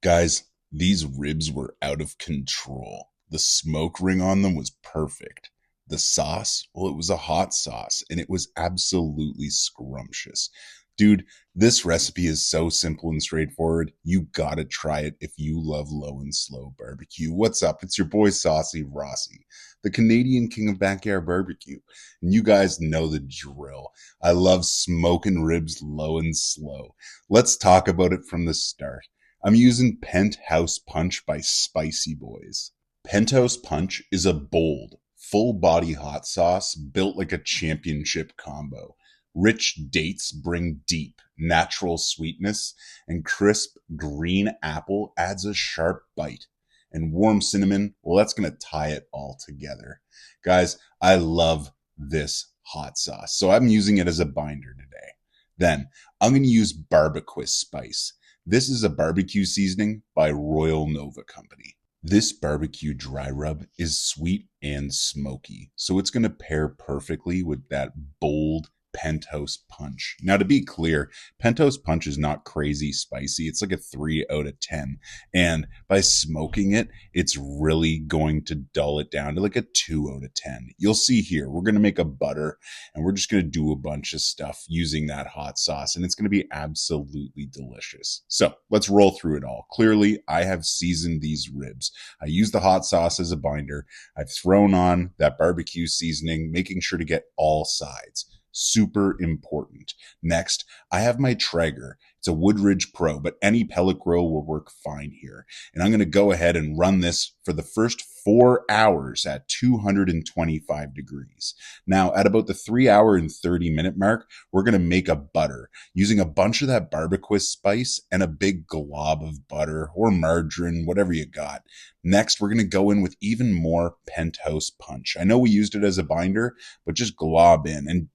Guys, these ribs were out of control. The smoke ring on them was perfect. The sauce, well, it was a hot sauce and it was absolutely scrumptious. Dude, this recipe is so simple and straightforward. You gotta try it if you love low and slow barbecue. What's up? It's your boy Saucy Rossi, the Canadian king of backyard barbecue. And you guys know the drill. I love smoking ribs low and slow. Let's talk about it from the start. I'm using Penthouse Punch by Spicy Boys. Penthouse Punch is a bold, full body hot sauce built like a championship combo. Rich dates bring deep, natural sweetness, and crisp green apple adds a sharp bite. And warm cinnamon, well, that's going to tie it all together. Guys, I love this hot sauce, so I'm using it as a binder today. Then I'm going to use barbacoa spice. This is a barbecue seasoning by Royal Nova Company. This barbecue dry rub is sweet and smoky, so it's going to pair perfectly with that bold Penthouse Punch. Now, to be clear, Penthouse Punch is not crazy spicy. It's like a 3 out of 10. And by smoking it, it's really going to dull it down to like a 2 out of 10. You'll see here, we're going to make a butter and we're just going to do a bunch of stuff using that hot sauce, and it's going to be absolutely delicious. So let's roll through it all. Clearly, I have seasoned these ribs. I use the hot sauce as a binder. I've thrown on that barbecue seasoning, making sure to get all sides. Super important. Next, I have my Traeger. It's a Woodridge Pro, but any pellet grill will work fine here. And I'm going to go ahead and run this for the first 4 hours at 225 degrees. Now, at about the 3 hour and 30-minute mark, we're going to make a butter using a bunch of that barbacoa spice and a big glob of butter or margarine, whatever you got. Next, we're going to go in with even more Penthouse Punch. I know we used it as a binder, but just glob in and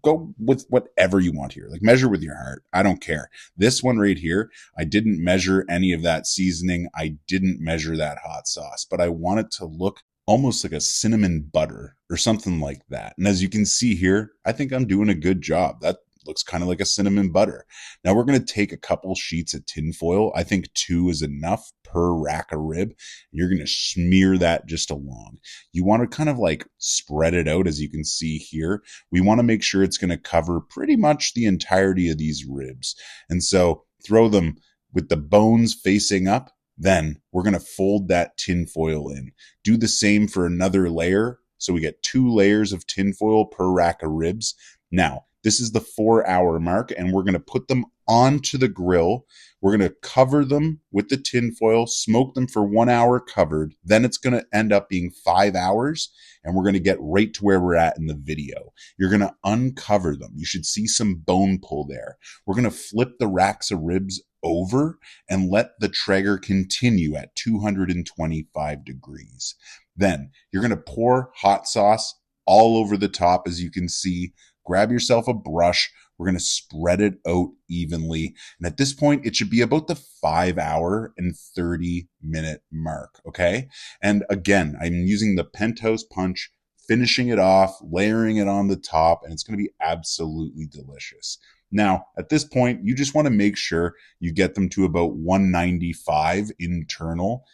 go with whatever you want here. Like, measure with your heart. I don't care. This one right here, I didn't measure any of that seasoning. I didn't measure that hot sauce, but I want it to look almost like a cinnamon butter or something like that. And as you can see here, I think I'm doing a good job. That looks kind of like a cinnamon butter. Now we're going to take a couple sheets of tin foil. I think 2 is enough per rack of rib. You're going to smear that just along. You want to kind of like spread it out, as you can see here. We want to make sure it's going to cover pretty much the entirety of these ribs. And so throw them with the bones facing up. Then we're going to fold that tin foil in. Do the same for another layer. So we get 2 layers of tin foil per rack of ribs. Now, this is the 4 hour mark, and we're going to put them onto the grill. We're going to cover them with the tin foil, smoke them for 1 hour covered. Then it's going to end up being 5 hours, and we're going to get right to where we're at in the video. You're going to uncover them. You should see some bone pull there. We're going to flip the racks of ribs over and let the Traeger continue at 225 degrees. Then you're going to pour hot sauce all over the top, as you can see. Grab yourself a brush. We're going to spread it out evenly. And at this point, it should be about the 5 hour and 30-minute mark. Okay. And again, I'm using the Penthouse Punch, finishing it off, layering it on the top, and it's going to be absolutely delicious. Now, at this point, you just want to make sure you get them to about 195 internal,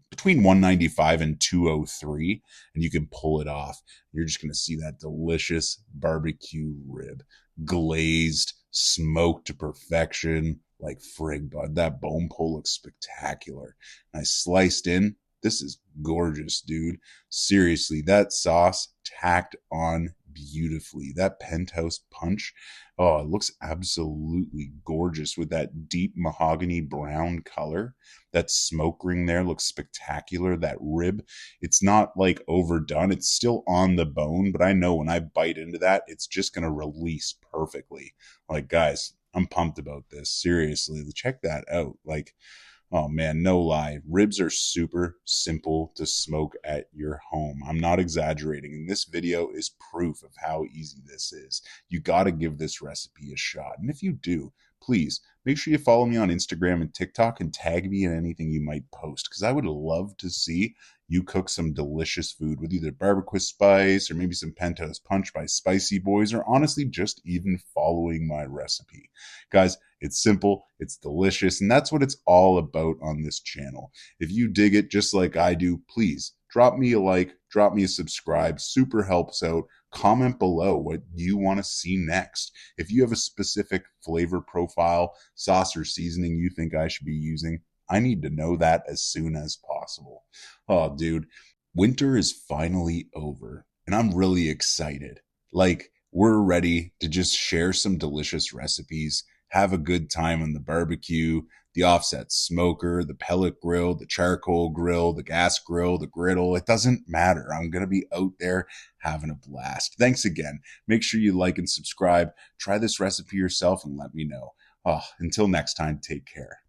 between 195 and 203, and you can pull it off. You're just going to see that delicious barbecue rib, glazed, smoked to perfection. Like frig, bud. That bone pull looks spectacular. And I sliced in. This is gorgeous, dude. Seriously, that sauce tacked on beautifully. That Penthouse Punch, oh, it looks absolutely gorgeous with that deep mahogany brown color. That smoke ring there looks spectacular. That rib, it's not like overdone. It's still on the bone, but I know when I bite into that, it's just going to release perfectly. Like, guys, I'm pumped about this. Seriously, check that out. Like, oh man, no lie. Ribs are super simple to smoke at your home. I'm not exaggerating. And this video is proof of how easy this is. You got to give this recipe a shot. And if you do, please make sure you follow me on Instagram and TikTok and tag me in anything you might post, because I would love to see you cook some delicious food with either barbecue spice or maybe some Penthouse Punch by Spicy Boys, or honestly just even following my recipe. Guys, it's simple, it's delicious, and that's what it's all about on this channel. If you dig it just like I do, please drop me a like, drop me a subscribe, super helps out. Comment below what you want to see next. If you have a specific flavor profile, sauce, or seasoning you think I should be using, I need to know that as soon as possible. Oh, dude, winter is finally over, and I'm really excited. Like, we're ready to just share some delicious recipes, have a good time on the barbecue, the offset smoker, the pellet grill, the charcoal grill, the gas grill, the griddle. It doesn't matter. I'm going to be out there having a blast. Thanks again. Make sure you like and subscribe. Try this recipe yourself and let me know. Oh, until next time, take care.